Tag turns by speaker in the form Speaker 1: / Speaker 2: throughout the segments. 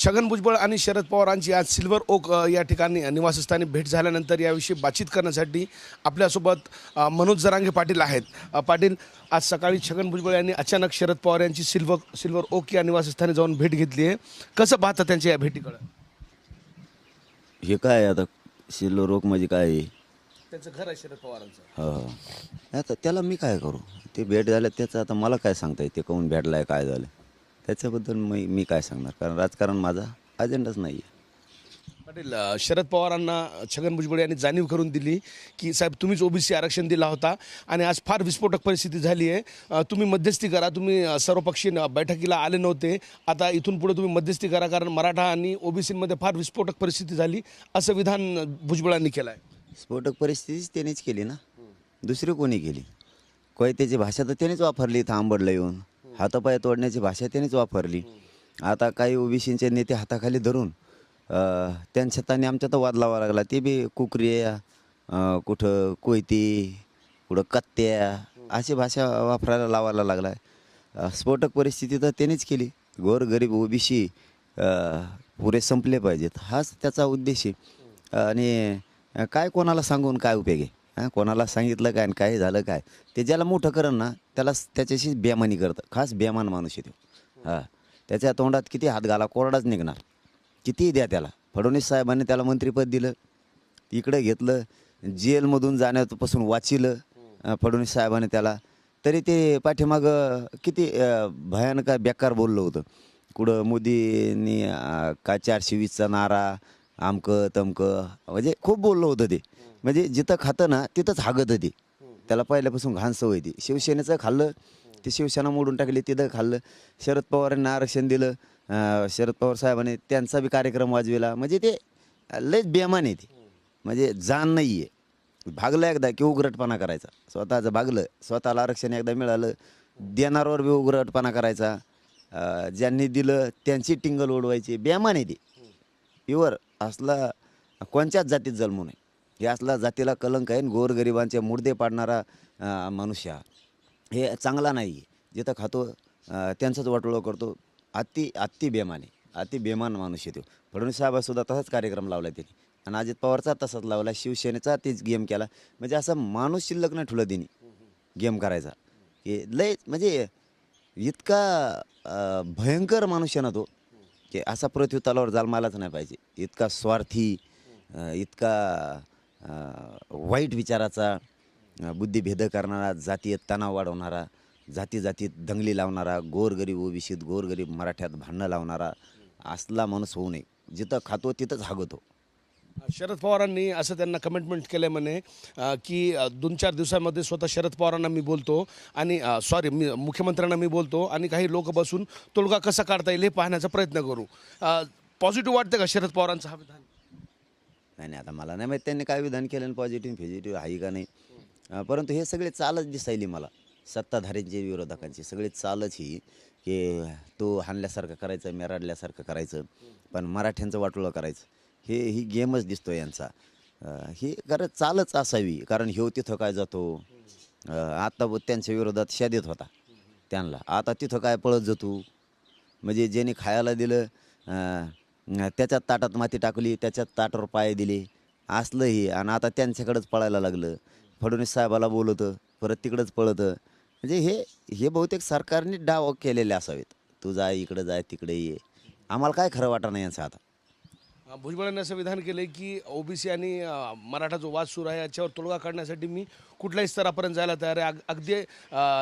Speaker 1: छगन भुजबळ आणि शरद पवारांची आज सिल्वर ओक या ठिकाणी निवासस्थानी भेट झाल्यानंतर याविषयी बातचीत करण्यासाठी आपल्यासोबत मनोज जरांगे पाटील आहेत. पाटील, आज सकाळी छगन भुजबळ यांनी अचानक शरद पवार यांची सिल्वर ओक या निवासस्थानी जाऊन भेट घेतली आहे. कसं पाहता त्यांच्या या भेटीकडं?
Speaker 2: हे काय आता सिल्वर रोग म्हणजे काय आहे?
Speaker 1: त्यांचं घर आहे शरद पवारांचं.
Speaker 2: हा आता त्याला मी काय करू? ते भेट झालं त्याचं आता मला काय सांगता येते काहून भेटलाय काय झालं त्याच्याबद्दल मी काय सांगणार, कारण राजकारण माझा अजेंडाच नाही आहे.
Speaker 1: पाटील, शरद पवारांना छगन भुजबळ यांनी जाणीव करून दिली की साहेब तुम्हीच ओबीसी आरक्षण दिला होता आणि आज फार विस्फोटक परिस्थिती झाली आहे, तुम्ही मध्यस्थी करा. तुम्ही सर्वपक्षीय बैठकीला आले नव्हते, आता इथून पुढे तुम्ही मध्यस्थी करा, कारण मराठा आणि ओबीसीमध्ये फार विस्फोटक परिस्थिती झाली, असं विधान भुजबळांनी केलं आहे.
Speaker 2: स्फोटक परिस्थितीच त्यानेच केली ना, दुसरी कोणी केली? कोयत्याची भाषा तर त्यानेच वापरली. इथं आंबडला येऊन हातापाय तोडण्याची भाषा त्यानेच वापरली. आता काही ओबीसीचे नेते हाताखाली धरून त्यांच्यात आणि आमच्यात वाद लावा लागला. ते बी कुकरिया, कुठं कोयती, कुठं कत्त्या, अशी भाषा वापरायला लावायला लागला. स्फोटक परिस्थिती तर त्यानेच केली. गोरगरीब ओबीसी पुरे संपले पाहिजेत, हाच त्याचा उद्देश आहे. आणि काय कोणाला सांगून काय उपयोग आहे? कोणाला सांगितलं काय आणि काय झालं काय? ते ज्याला मोठं करण ना त्याला त्याच्याशी बेमानी करतं. खास बेमान माणूस आहे तो. त्याच्या तोंडात किती हात घाला कोरडाच निघणार, कितीही द्या त्याला. फडणवीस साहेबांनी त्याला मंत्रिपद दिलं, इकडे घेतलं, जेलमधून जाण्यापासून वाचिलं फडणवीस साहेबांनी त्याला. तरी ते पाठीमागं किती भयानक बेकार बोललं होतं. कुठं मोदींनी काय 420चा नारा, आमकं तमकं, म्हणजे खूप बोललं होतं ते. म्हणजे जिथं खातं ना तिथंच हागत होती. त्याला पहिल्यापासून घाण सवय ती. शिवसेनेचं खाल्लं, ती शिवसेना मोडून टाकली, तिथं खाल्लं. शरद पवारांना आरक्षण दिलं, शरद पवार साहेबांनी त्यांचा बी कार्यक्रम वाजविला. म्हणजे ते लयच बेमान आहे ते. म्हणजे जाण नाही आहे. भागलं एकदा की उघरटपणा करायचा. स्वतःचं भागलं, स्वतःला आरक्षण एकदा मिळालं, देणाऱ्यावर बी उघरटपणा करायचा. ज्यांनी दिलं त्यांची टिंगल उडवायची. बेमान आहे ती. प्युअर असला कोणत्याच जातीत जन्मू नये. हे असला जातीला कलंक आहे. गोरगरिबांचे मुर्दे पाडणारा मनुष्य हे चांगला नाही आहे. जिथं खातो त्यांचंच वाटोळं करतो. अति बेमान आहे, अति बेमान माणूस आहे तो. फडणवीस साहेबासुद्धा तसाच कार्यक्रम लावला त्यांनी, आणि अजित पवारचा तसाच लावला, शिवसेनेचा तेच गेम केला. म्हणजे असं माणूस शिल्लक नाही ठेवलं त्यांनी गेम करायचा. हे लय म्हणजे इतका भयंकर माणूस आहे ना तो, की असा पृथ्वी तलावर जन्मालाच नाही पाहिजे. इतका स्वार्थी, इतका वाईट विचाराचा, बुद्धिभेद करणारा, जातीय तणाव वाढवणारा, जातीत दंगली लावणारा, गोरगरीब ओबीसीत, गोरगरीब मराठ्यात भांडणं लावणारा असला माणूस होऊ नये. जिथं खातो तिथंच हागतो.
Speaker 1: शरद पवारांनी असं त्यांना कमिटमेंट केलं म्हणे की 2-4 दिवसांमध्ये स्वतः शरद पवारांना मी बोलतो आणि मी मुख्यमंत्र्यांना मी बोलतो आणि काही लोक बसून तोडगा कसा काढता येईल हे पाहण्याचा प्रयत्न करू. पॉझिटिव्ह वाटतं का शरद पवारांचं हा विधान?
Speaker 2: नाही आता मला नाही माहीत त्यांनी काय विधान केलं, पॉझिटिव्ह फिजिटिव्ह आहे का नाही. परंतु हे सगळे चालच दिसायली मला, सत्ताधाऱ्यांचे विरोधकांची सगळी चालच ही, की तो हाणल्यासारखं करायचं, मेराडल्यासारखं करायचं, पण मराठ्यांचं वाटोळं करायचं. ही गेमच दिसतो यांचा. ही खरं चालच असावी, कारण ह्यो तिथं काय जातो. आता त्यांच्या विरोधात शेदेत होता त्यांना, आता तिथं काय पळत जातो. म्हणजे ज्यांनी खायला दिलं त्याच्यात ताटात माती टाकली, त्याच्यात ताटावर पाय दिले, असलं ही. आणि आता त्यांच्याकडंच पळायला लागलं. फडणवीस साहेबाला बोलवतं, परत तिकडंच पळतं. म्हणजे हे बहुतेक सरकारने डाव केलेले असावेत. तू जा इकडं, जाय तिकडे ये. आम्हाला काय खरं वाटत नाही यांचं आता.
Speaker 1: भुजबळांनी असं विधान केलं की ओबीसी आणि मराठा जो वाद सुरू आहे याच्यावर तोडगा काढण्यासाठी मी कुठल्याही स्तरापर्यंत जायला तयार आहे. अगदी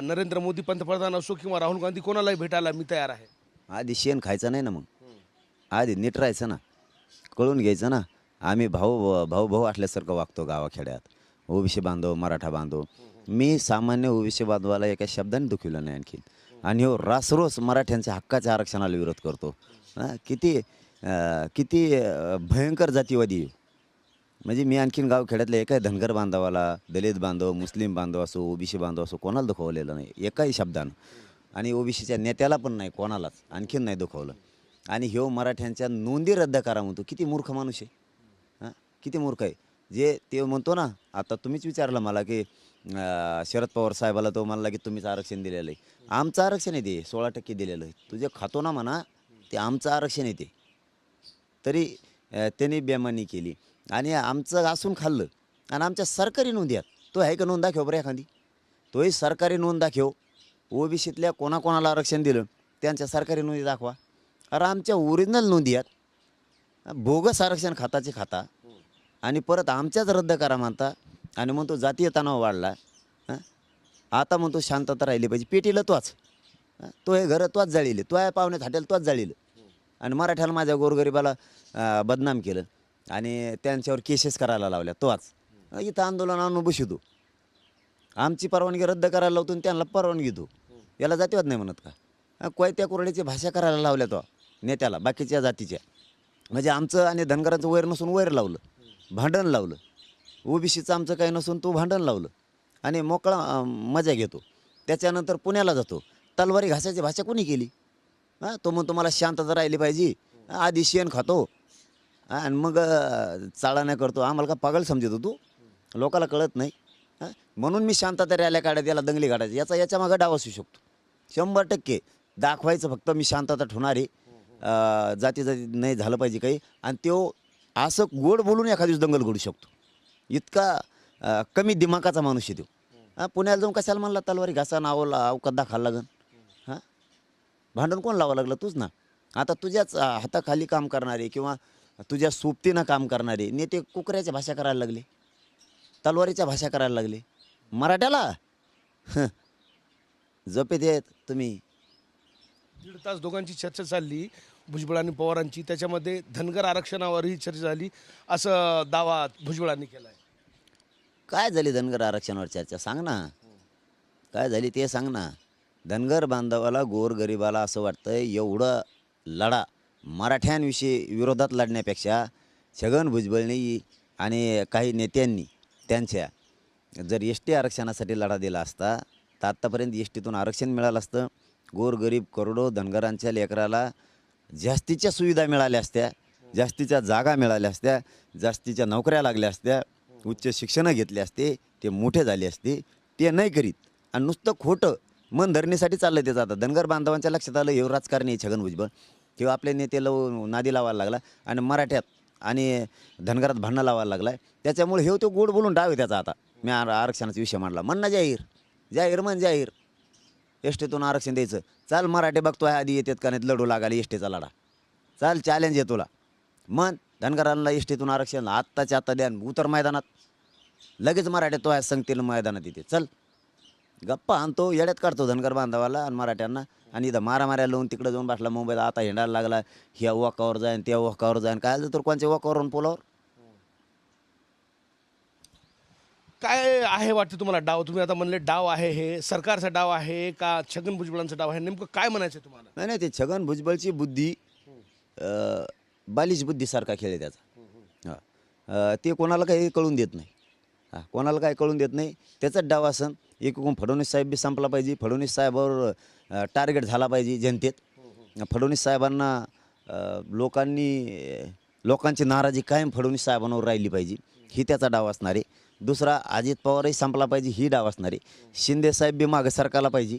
Speaker 1: नरेंद्र मोदी पंतप्रधान असो किंवा राहुल गांधी कोणालाही भेटायला मी तयार आहे.
Speaker 2: आधी शेण खायचं नाही ना, मग आधी नीट राहायचं ना, कळून घ्यायचं ना. आम्ही भाऊ भाऊ भाऊ असल्यासारखं वागतो गावाखेड्यात. ओबीसी बांधव, मराठा बांधव. मी सामान्य ओबीसी बांधवाला एका शब्दाने दुखवलं नाही आणखी. आणि हो रासरोस मराठ्यांच्या हक्काच्या आरक्षणाला विरोध करतो. किती भयंकर जातीवादी आहे. म्हणजे मी आणखीन गावखेड्यातल्या एकाही धनगर बांधवाला, दलित बांधव, मुस्लिम बांधव असो, ओबीसी बांधव असो, कोणाला दुखवलेलं नाही एकाही शब्दानं. आणि ओबीसीच्या नेत्याला पण नाही, कोणालाच आणखीन नाही दुखवलं. आणि ह्यो मराठ्यांच्या नोंदी रद्द करा म्हणतो. किती मूर्ख माणूस आहे. किती मूर्ख आहे. जे ते म्हणतो ना, आता तुम्हीच विचारलं मला की शरद पवार साहेबाला तो म्हणला की तुम्हीच आरक्षण दिलेलं आहे. आमचं आरक्षण आहे ते 16% दिलेलं आहे. तुझे खातो ना म्हणा, ते आमचं आरक्षण आहे ते. तरी त्यांनी बेमानी केली आणि आमचं असून खाल्लं आणि आमच्या सरकारी नोंदी आहेत. तो आहे का नोंद दाखव बरं एखादी, तोही सरकारी नोंद दाखव. ओबीसीतल्या कोणाकोणाला आरक्षण दिलं त्यांच्या सरकारी नोंदी दाखवा. अरे आमच्या ओरिजिनल नोंदी आहेत, बोगस आरक्षण खाताचे खाता आणि परत आमच्याच रद्द करा म्हणता आणि म्हणतो जातीय तणाव वाढला. हं? आता म्हणतो शांतता राहिली पाहिजे. पेटीला तोच तो हे घरं तोच जाळीले, तो आहे पाहुण्यात हॉटेल तोच जाळीलं आणि मराठ्याला माझ्या गोरगरिबाला बदनाम केलं आणि त्यांच्यावर केसेस करायला लावल्या. तोच इथं आंदोलन आणून बसतो, आमची परवानगी रद्द करायला लावतो आणि त्यांना परवानगी देतो. याला जातीवाद नाही म्हणत का? कोयत्या कुरड्याची भाषा करायला लावल्या तो नेत्याला बाकीच्या जातीच्या. म्हणजे आमचं आणि धनगरांचं वैर नसून वैर लावलं, भांडण लावलं. ओबीसीचं आमचं काही नसून तो भांडण लावलं आणि मोकळा मजा घेतो. त्याच्यानंतर पुण्याला जातो. तलवारी घासायची भाषा कोणी केली? तो म्हणतो मला शांतता राहिली पाहिजे, आधी शेण खातो आणि मग चाळा नाही करतो. आम्हाला का पागल समजतो तू? लोकाला कळत नाही. म्हणून मी शांतता रॅल्या काढत याला दंगली काढायची. याच्या मागं डाव असू शकतो 100%. दाखवायचं फक्त मी शांतता ठेवणारे, जाती नाही झालं पाहिजे काही. आणि तो असं गोड बोलून एखाद्या दिवस दंगल घडू शकतो. इतका कमी दिमागाचा माणूस आहे तो. पुण्याला जाऊन कशाला म्हणला तलवारी घासा नावाला अवकात दाखायला लागन? भांडण कोण लावावं लागलं? तूच ना. आता तुझ्याच हाताखाली काम करणारे किंवा तुझ्या सोबतीनं काम करणारे नेते कुकऱ्याच्या भाषा करायला लागले, तलवारीच्या भाषा करायला लागले मराठ्याला. जपेत आहेत तुम्ही.
Speaker 1: 1.5 तास दोघांची चर्चा चालली, भुजबळ आणि पवारांची. त्याच्यामध्ये धनगर आरक्षणावरही चर्चा झाली असं दावा भुजबळांनी केला आहे.
Speaker 2: काय झाली धनगर आरक्षणावर चर्चा? सांग ना, काय झाली ते सांग ना. धनगर बांधवाला गोरगरिबाला असं वाटतंय एवढं लढा मराठ्यांविषयी विरोधात लढण्यापेक्षा छगन भुजबळनी आणि काही नेत्यांनी त्यांच्या जर एस टी आरक्षणासाठी लढा दिला असता तर आत्तापर्यंत एस टीतून आरक्षण मिळालं असतं. गोरगरीब करोडो धनगरांच्या लेकराला जास्तीच्या सुविधा मिळाल्या असत्या, जास्तीच्या जागा मिळाल्या असत्या, जास्तीच्या नोकऱ्या लागल्या असत्या, उच्च शिक्षणं घेतले असते, ते मोठे झाले असते. ते नाही करीत आणि नुसतं खोटं मन धरणीसाठी चाललं त्याचं. आता धनगर बांधवांच्या लक्षात आलं हे राजकारणी आहे छगन भुजबळ किंवा आपले नेते नादी लावायला लागला आणि मराठ्यात आणि धनगरात भांडणं लावायला लागला. त्याच्यामुळे हे तो गोड बोलून डाव आहे त्याचा. आता मी आरक्षणाचा विषय मांडला, म्हण ना जाहीर जाहीर म्हण जाहीर एस टीतून आरक्षण द्यायचं. चाल मराठे बघतो आहे आधी येतात का नाही लढू लागायला एस टीचा लढा. चाल चॅलेंज आहे तुला. मन धनगरांना एस टीतून आरक्षण आत्ताच्या आत्ता द्या, उतर मैदानात. लगेच मराठे तो आहे सांगतील मैदानात तिथे. चल गप्पा आणतो, येड्यात काढतो धनगर बांधवाला आणि मराठ्यांना. आणि इथं मारामाऱ्या लावून तिकडं जाऊन बसला मुंबईत. आता हिंडायला लागला, ह्या वॉकावर जाईन त्या वॉकावर जाईन. काय झालं तर कोणच्या वॉकावरून पोलावर?
Speaker 1: काय आहे वाटतं तुम्हाला डाव? तुम्ही आता म्हणले डाव आहे, हे सरकारचा डाव आहे का छगन भुजबळांचा डाव आहे? नेमकं काय म्हणायचं तुम्हाला?
Speaker 2: नाही नाही, ते छगन भुजबळची बुद्धी बालिश बुद्धीसारखा खेळ आहे त्याचा. ते कोणाला काही कळून देत नाही. कोणाला काय कळून देत नाही. त्याचाच डाव असन. एकूण फडणवीस साहेब बी संपला पाहिजे, फडणवीस साहेबावर टार्गेट झाला पाहिजे जनतेत. फडणवीस साहेबांना लोकांची नाराजी कायम फडणवीस साहेबांवर राहिली पाहिजे, ही त्याचा डाव असणार आहे. दुसरा अजित पवारही संपला पाहिजे, ही डाव असणार आहे. शिंदे साहेब बी मागं सरकारला पाहिजे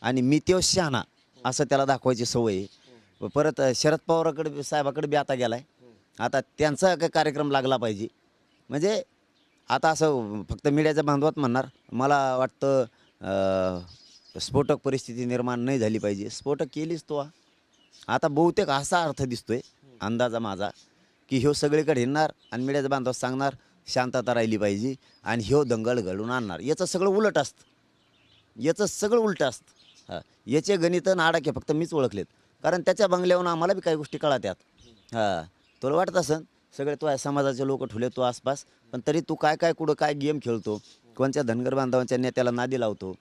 Speaker 2: आणि मी तेव्हा शहाणा असं त्याला दाखवायची सवय आहे. परत शरद पवाराकडे साहेबाकडे बी आता गेला आहे. आता त्यांचा काय कार्यक्रम लागला पाहिजे. म्हणजे आता असं फक्त मीडियाच्या बांधवात म्हणणार, मला वाटतं स्फोटक परिस्थिती निर्माण नाही झाली पाहिजे. स्फोटक केलीच तो. आता बहुतेक असा अर्थ दिसतोय अंदाजा माझा की ह्यो सगळीकडे हिंडणार आणि मीडियाच्या बांधवात सांगणार शांतता राहिली पाहिजे आणि ह्यो दंगल घडून आणणार. याचं सगळं उलट असतं, याचं सगळं उलटं असतं. याचे गणित आणि आडाखे फक्त मीच ओळखलेत, कारण त्याच्या बंगल्यावरून आम्हाला बी काही गोष्टी कळत्यात. तुला वाटत असन सगळे तो समाजाचे लोक ठुले तो आसपास, पण तरी तू काय कुठं काय गेम खेळतो, कोणत्या धनगर बांधवांच्या नेत्याला नादी लावतो,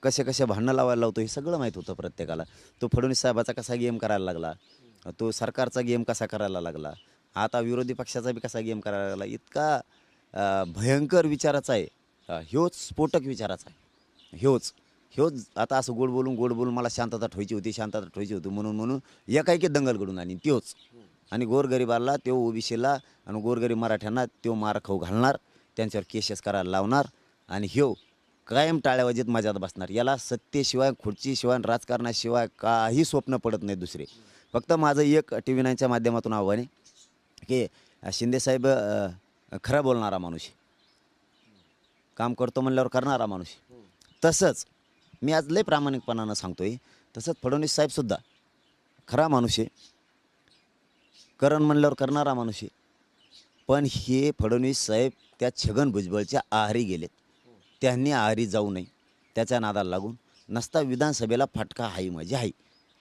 Speaker 2: कसे कसे भांडणं लावायला लावतो, हे सगळं माहीत होतं प्रत्येकाला. तो फडणवीस साहेबाचा कसा गेम करायला लागला, तो सरकारचा गेम कसा करायला लागला, आता विरोधी पक्षाचा बी कसा गेम करायला लागला. इतका भयंकर विचाराचा आहे. ह्योच स्फोटक विचाराचा आहे. ह्योच आता असं गोड बोलून मला शांतता ठेवायची होती म्हणून एकाएकी दंगल घडून आणि त्योच. आणि गोरगरिबाला त्यो ओबीसीला आणि गोरगरीब मराठ्यांना त्यो मार खाऊ घालणार, त्यांच्यावर केसेस करायला लावणार आणि ह्यो कायम टाळ्यावाजीत मजात बसणार. याला सत्तेशिवाय खुर्चीशिवाय राजकारणाशिवाय काही स्वप्न पडत नाही दुसरे. फक्त माझं एक TV9च्या माध्यमातून आव्हान आहे, की शिंदेसाहेब खरं बोलणारा माणूस आहे, काम करतो म्हणल्यावर करणारा माणूस आहे. तसंच मी आज लय प्रामाणिकपणानं सांगतोय, तसंच फडणवीस साहेबसुद्धा खरा माणूस आहे, करण म्हणल्यावर करणारा माणूस आहे. पण हे फडणवीस साहेब त्या छगन भुजबळच्या आहारी गेलेत. त्यांनी आहारी जाऊ नये, त्याच्या नादाला लागून नसता विधानसभेला फटका हाई म्हणजे हाई.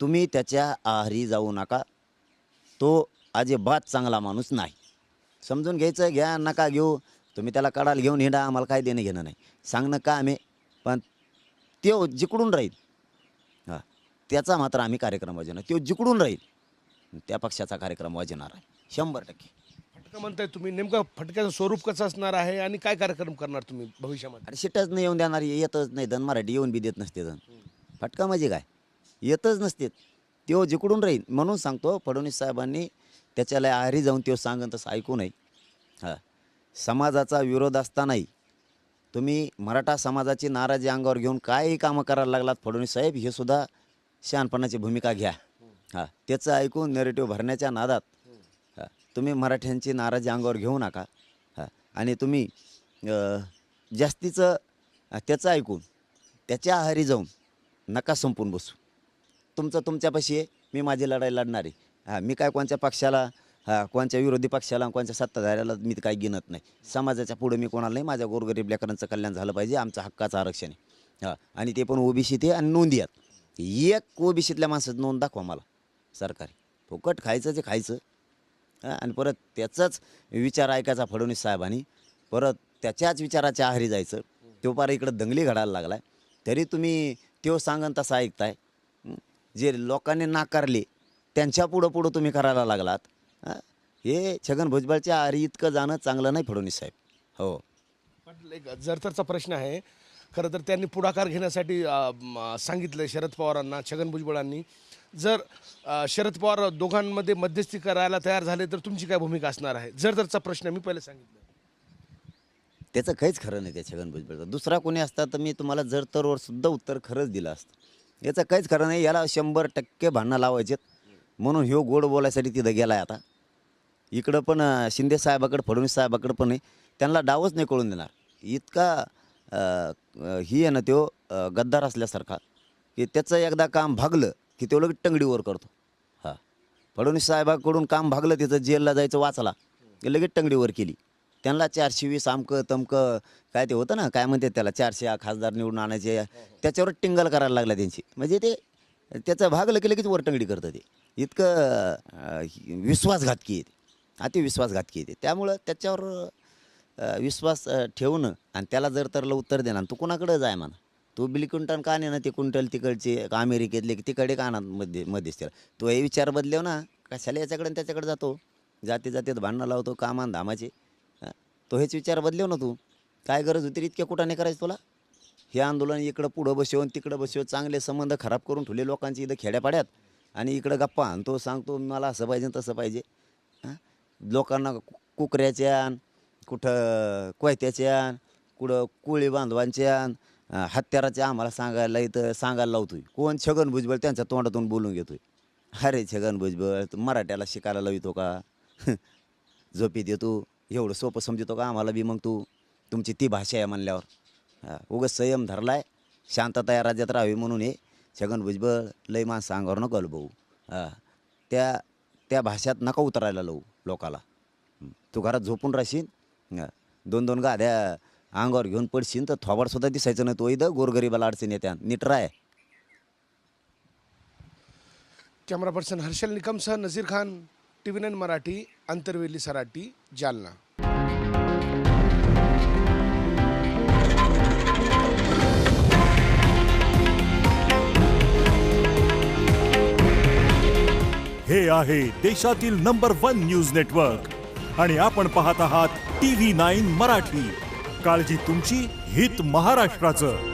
Speaker 2: तुम्ही त्याच्या आहारी जाऊ नका, तो अजिबात चांगला माणूस नाही. समजून घ्यायचं, घ्या नका घेऊ, तुम्ही त्याला कडाल घेऊन हिंडा, आम्हाला काय देणं घेणं नाही, सांगणं का आम्ही. पण तो जिकडून राहील हां, त्याचा मात्र आम्ही कार्यक्रम वाजवणार. तो जिकडून राहील त्या पक्षाचा कार्यक्रम वाजवणार आहे 100%.
Speaker 1: फटका म्हणताय तुम्ही, नेमकं फटक्याचं स्वरूप कसं असणार आहे आणि काय कार्यक्रम करणार तुम्ही भविष्यामध्ये?
Speaker 2: अरे शिटच नाही येऊन देणार, येतच नाही. धन मराठी येऊन बी देत नसते. धन फटका म्हणजे काय, येतच नसते. तो जिकडून राहील. म्हणून सांगतो, फडणवीस साहेबांनी त्याच्याला आहारी जाऊन तो सांगन तसं ऐकू नये. हां, समाजाचा विरोध असतानाही तुम्ही मराठा समाजाची नाराजी अंगावर घेऊन काही कामं करायला लागलात फडणवीस साहेब, हे सुद्धा शहाणपणाची भूमिका घ्या. हां, त्याचं ऐकून नेरेटिव्ह भरण्याच्या नादात हां, तुम्ही मराठ्यांची नाराजी अंगावर घेऊ नका. हां, आणि तुम्ही जास्तीचं त्याचं ऐकून त्याच्या आहारी जाऊन नका संपून बसू. तुमचं तुमच्यापाशी आहे, मी माझी लढाई लढणार आहे. हां, मी काय कोणत्या पक्षाला, हां, कोणत्या विरोधी पक्षाला, कोणत्या सत्ताधाऱ्याला मी काय गिनत नाही. समाजाच्या पुढे मी कोणाला नाही. माझ्या गोरगरीब लेकरांचं कल्याण झालं पाहिजे, आमचं हक्काचं आरक्षण आहे. हां, आणि ते पण ओबीसी ते आणि नोंदी आहेत. एक ओबीसीतल्या माणसाचं नोंद दाखवा मला सरकारी. फुकट खायचं ते खायचं. हां, आणि परत त्याचाच विचार ऐकायचा फडणवीस साहेबांनी, परत त्याच्याच विचाराच्या आहारी जायचं. तो पार इकडं दंगली घडायला लागला आहे, तरी तुम्ही तो सांगन तसं ऐकताय. जे लोकांनी नाकारले त्यांच्या पुढं तुम्ही करायला लागलात. हां, हे छगन भुजबळच्या आहारी इतकं जाणं चांगलं नाही फडणवीस साहेब. हो,
Speaker 1: पण एक जरतरचा प्रश्न आहे. खरं तर त्यांनी पुढाकार घेण्यासाठी सांगितलं शरद पवारांना, छगन भुजबळांनी. जर शरद पवार दोघांमध्ये मध्यस्थी करायला तयार झाले तर तुमची काय भूमिका असणार आहे? जरतरचा प्रश्न मी पहिले सांगितलं.
Speaker 2: त्याचं काहीच खरं नाही त्या छगन भुजबळचं. दुसरा कोणी असता तर मी तुम्हाला जर तरवर सुद्धा उत्तर खरंच दिलं असतं. याचं काहीच खरं नाही. याला 100% भांडणं लावायचेत. म्हणून ह्यो गोड बोलायसाठी तिथं गेला आहे आता. इकडं पण शिंदे साहेबाकडं, फडणवीस साहेबाकडं पण आहे. त्यांना डावच नाही कळून देणार. इतका ही आहे ना तो गद्दार असल्यासारखा, की त्याचं एकदा काम भागलं की तो लगेच टंगडीवर करतो. हां, फडणवीस साहेबाकडून काम भागलं, तिथं जेलला जायचं वाचला की लगेच टंगडीवर केली. त्यांना 420 अमकं तमकं काय ते होतं ना, काय म्हणतात त्याला, 400 खासदार निवडून आणायचे, त्याच्यावर टिंगल करायला लागला त्यांची. म्हणजे ते त्याचं भागलं की लगेच वरटंगडी करतं. ते इतकं विश्वासघातकी आहे, अति विश्वासघातकी आहे. त्यामुळं त्याच्यावर विश्वास ठेवणं आणि त्याला जर तरलं उत्तर देणार, तू कोणाकडं जाय म्हणा, तू बिल क्विंटल का नाही ना, ते क्विंटल तिकडचे अमेरिकेतले तिकडे का ना मध्यस्थी. तो हे विचार बदलेव ना, कशाला याच्याकडे आणि त्याच्याकडे जातो, जाती जातीत भांडणं लावतो कामान धामाचे. तो हेच विचार बदलेव ना. तू काय गरज होती इतक्या कुठाने करायचं तुला? हे आंदोलन इकडं पुढं बसवून तिकडं बसवून चांगले संबंध खराब करून ठेवले लोकांची इथं खेड्यापाड्यात, आणि इकडं गप्पा आणि तो सांगतो मला असं पाहिजे तसं पाहिजे. हां, लोकांना कुकऱ्याच्या, कुठं कोयत्याच्या, कुठं कोळी बांधवांच्या, हत्याराच्या आम्हाला सांगायला लावतोय. कोण? छगन भुजबळ त्यांच्या तोंडातून बोलून घेतोय. अरे छगन भुजबळ, तू मराठ्याला शिकायला लावितो का? झोपीत येतो, एवढं सोपं समजतो का आम्हाला बी? मग तुमची ती भाषा आहे म्हणल्यावर उगाच संयम धरलाय, शांतता या राज्यात राहावी म्हणून हे छगन भुजबळ लय माणसं अंगावर नको भाऊ. त्या भाषात नका उतरायला लावू लोकाला. तू घरात झोपून राहशील, 2-2 गाद्या अंगावर घेऊन पडशील तर थोबाडसुद्धा दिसायचं नाही. तो इथं गोरगरीबाला अडचण येत्या. नीट राय.
Speaker 1: कॅमेरा पर्सन हर्षल निकमसह नजीर खान, TV9 मराठी, अंतरवेली सराटी, जालना.
Speaker 3: हे आहे देशातील नंबर 1 न्यूज नेटवर्क आणि आपण पाहत आहात TV9 मराठी. काळजी तुमची, हित महाराष्ट्राचं.